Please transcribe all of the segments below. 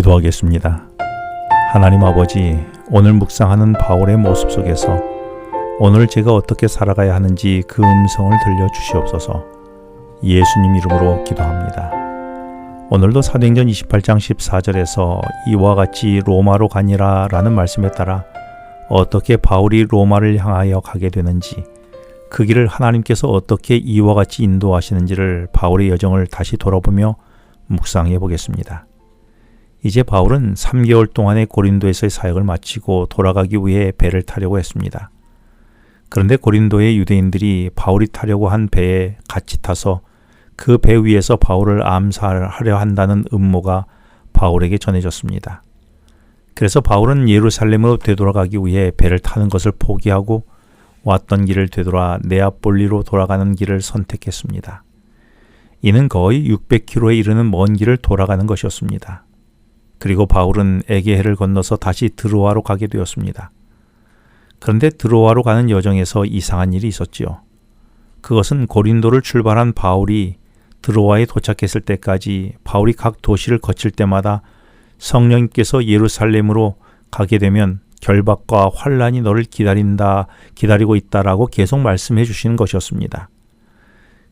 기도하겠습니다. 하나님 아버지, 오늘 묵상하는 바울의 모습 속에서 오늘 제가 어떻게 살아가야 하는지 그 음성을 들려주시옵소서. 예수님 이름으로 기도합니다. 오늘도 사도행전 28장 14절에서 이와 같이 로마로 가니라 라는 말씀에 따라 어떻게 바울이 로마를 향하여 가게 되는지, 그 길을 하나님께서 어떻게 이와 같이 인도하시는지를 바울의 여정을 다시 돌아보며 묵상해 보겠습니다. 이제 바울은 3개월 동안의 고린도에서의 사역을 마치고 돌아가기 위해 배를 타려고 했습니다. 그런데 고린도의 유대인들이 바울이 타려고 한 배에 같이 타서 그 배 위에서 바울을 암살하려 한다는 음모가 바울에게 전해졌습니다. 그래서 바울은 예루살렘으로 되돌아가기 위해 배를 타는 것을 포기하고 왔던 길을 되돌아 네아폴리로 돌아가는 길을 선택했습니다. 이는 거의 600km에 이르는 먼 길을 돌아가는 것이었습니다. 그리고 바울은 에게해를 건너서 다시 드로아로 가게 되었습니다. 그런데 드로아로 가는 여정에서 이상한 일이 있었지요. 그것은 고린도를 출발한 바울이 드로아에 도착했을 때까지 바울이 각 도시를 거칠 때마다 성령님께서 예루살렘으로 가게 되면 결박과 환란이 너를 기다리고 있다라고 계속 말씀해 주시는 것이었습니다.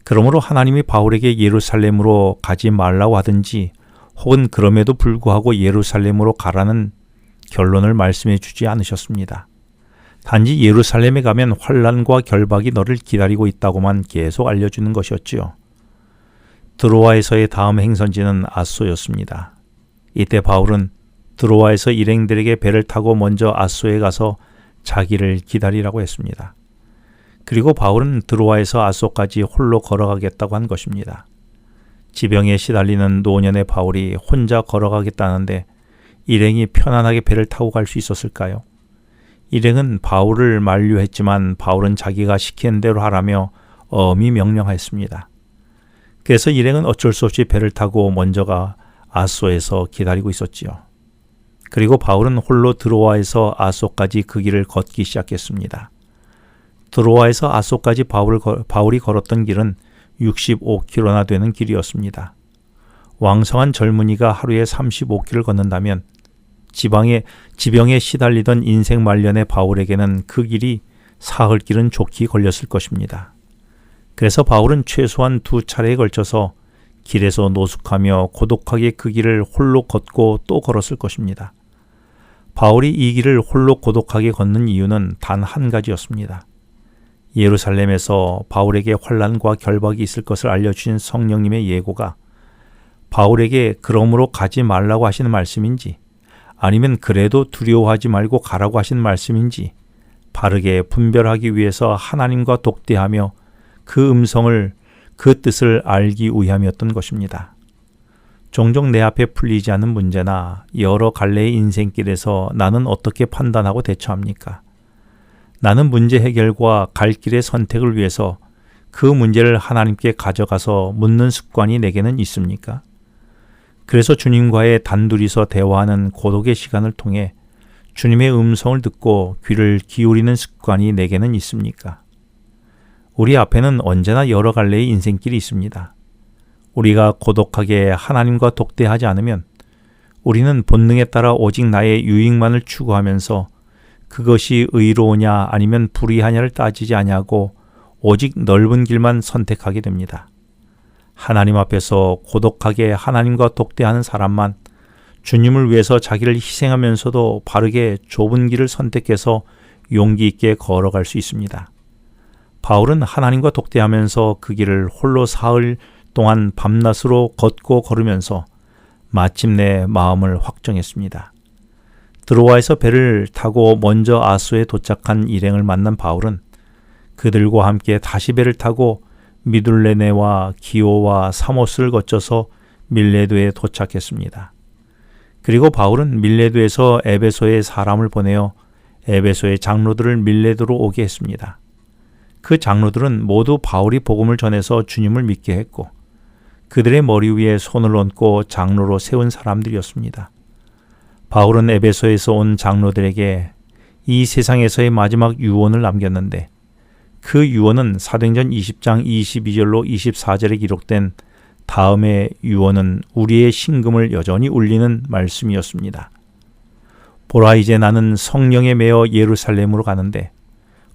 그러므로 하나님이 바울에게 예루살렘으로 가지 말라고 하든지 혹은 그럼에도 불구하고 예루살렘으로 가라는 결론을 말씀해 주지 않으셨습니다. 단지 예루살렘에 가면 환란과 결박이 너를 기다리고 있다고만 계속 알려주는 것이었지요. 드로아에서의 다음 행선지는 아소였습니다. 이때 바울은 드로아에서 일행들에게 배를 타고 먼저 아소에 가서 자기를 기다리라고 했습니다. 그리고 바울은 드로아에서 아소까지 홀로 걸어가겠다고 한 것입니다. 지병에 시달리는 노년의 바울이 혼자 걸어가겠다는데 일행이 편안하게 배를 타고 갈 수 있었을까요? 일행은 바울을 만류했지만 바울은 자기가 시키는 대로 하라며 엄히 명령하였습니다. 그래서 일행은 어쩔 수 없이 배를 타고 먼저가 아소에서 기다리고 있었지요. 그리고 바울은 홀로 드로아에서 아소까지 그 길을 걷기 시작했습니다. 드로아에서 아소까지 바울이 걸었던 길은 65km나 되는 길이었습니다. 왕성한 젊은이가 하루에 35km를 걷는다면 지병에 시달리던 인생 말년의 바울에게는 그 길이 사흘 길은 좋게 걸렸을 것입니다. 그래서 바울은 최소한 2차례에 걸쳐서 길에서 노숙하며 고독하게 그 길을 홀로 걷고 또 걸었을 것입니다. 바울이 이 길을 홀로 고독하게 걷는 이유는 단 한 가지였습니다. 예루살렘에서 바울에게 환란과 결박이 있을 것을 알려주신 성령님의 예고가 바울에게 그러므로 가지 말라고 하시는 말씀인지 아니면 그래도 두려워하지 말고 가라고 하시는 말씀인지 바르게 분별하기 위해서 하나님과 독대하며 그 뜻을 알기 위함이었던 것입니다. 종종 내 앞에 풀리지 않는 문제나 여러 갈래의 인생길에서 나는 어떻게 판단하고 대처합니까? 나는 문제 해결과 갈 길의 선택을 위해서 그 문제를 하나님께 가져가서 묻는 습관이 내게는 있습니까? 그래서 주님과의 단둘이서 대화하는 고독의 시간을 통해 주님의 음성을 듣고 귀를 기울이는 습관이 내게는 있습니까? 우리 앞에는 언제나 여러 갈래의 인생길이 있습니다. 우리가 고독하게 하나님과 독대하지 않으면 우리는 본능에 따라 오직 나의 유익만을 추구하면서 그것이 의로우냐 아니면 불의하냐를 따지지 아니하고 오직 넓은 길만 선택하게 됩니다. 하나님 앞에서 고독하게 하나님과 독대하는 사람만 주님을 위해서 자기를 희생하면서도 바르게 좁은 길을 선택해서 용기 있게 걸어갈 수 있습니다. 바울은 하나님과 독대하면서 그 길을 홀로 사흘 동안 밤낮으로 걷고 걸으면서 마침내 마음을 확정했습니다. 드로아에서 배를 타고 먼저 아소에 도착한 일행을 만난 바울은 그들과 함께 다시 배를 타고 미둘레네와 기오와 사모스를 거쳐서 밀레도에 도착했습니다. 그리고 바울은 밀레도에서 에베소에 사람을 보내어 에베소의 장로들을 밀레도로 오게 했습니다. 그 장로들은 모두 바울이 복음을 전해서 주님을 믿게 했고 그들의 머리 위에 손을 얹고 장로로 세운 사람들이었습니다. 바울은 에베소에서 온 장로들에게 이 세상에서의 마지막 유언을 남겼는데 그 유언은 사도행전 20장 22절로 24절에 기록된 다음의 유언은 우리의 심금을 여전히 울리는 말씀이었습니다. 보라, 이제 나는 성령에 매어 예루살렘으로 가는데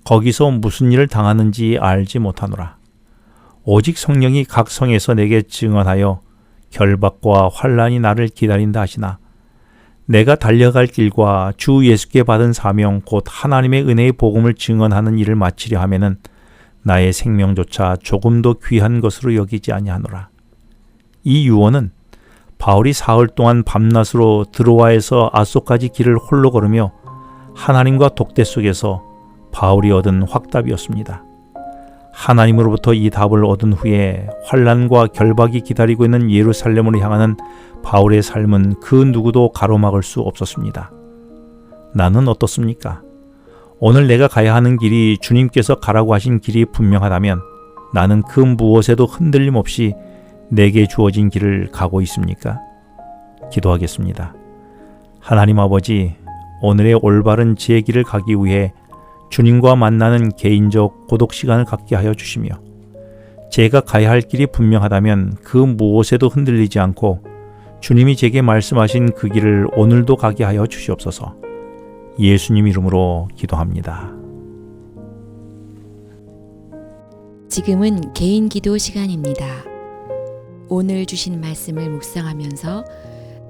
거기서 무슨 일을 당하는지 알지 못하노라. 오직 성령이 각 성에서 내게 증언하여 결박과 환난이 나를 기다린다 하시나 내가 달려갈 길과 주 예수께 받은 사명 곧 하나님의 은혜의 복음을 증언하는 일을 마치려 하면은 나의 생명조차 조금도 귀한 것으로 여기지 아니하노라. 이 유언은 바울이 사흘 동안 밤낮으로 드로아에서 아소까지 길을 홀로 걸으며 하나님과 독대 속에서 바울이 얻은 확답이었습니다. 하나님으로부터 이 답을 얻은 후에 환난과 결박이 기다리고 있는 예루살렘으로 향하는 바울의 삶은 그 누구도 가로막을 수 없었습니다. 나는 어떻습니까? 오늘 내가 가야 하는 길이 주님께서 가라고 하신 길이 분명하다면 나는 그 무엇에도 흔들림 없이 내게 주어진 길을 가고 있습니까? 기도하겠습니다. 하나님 아버지, 오늘의 올바른 제 길을 가기 위해 주님과 만나는 개인적 고독 시간을 갖게 하여 주시며 제가 가야 할 길이 분명하다면 그 무엇에도 흔들리지 않고 주님이 제게 말씀하신 그 길을 오늘도 가게 하여 주시옵소서. 예수님 이름으로 기도합니다. 지금은 개인 기도 시간입니다. 오늘 주신 말씀을 묵상하면서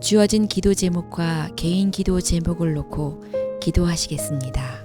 주어진 기도 제목과 개인 기도 제목을 놓고 기도하시겠습니다.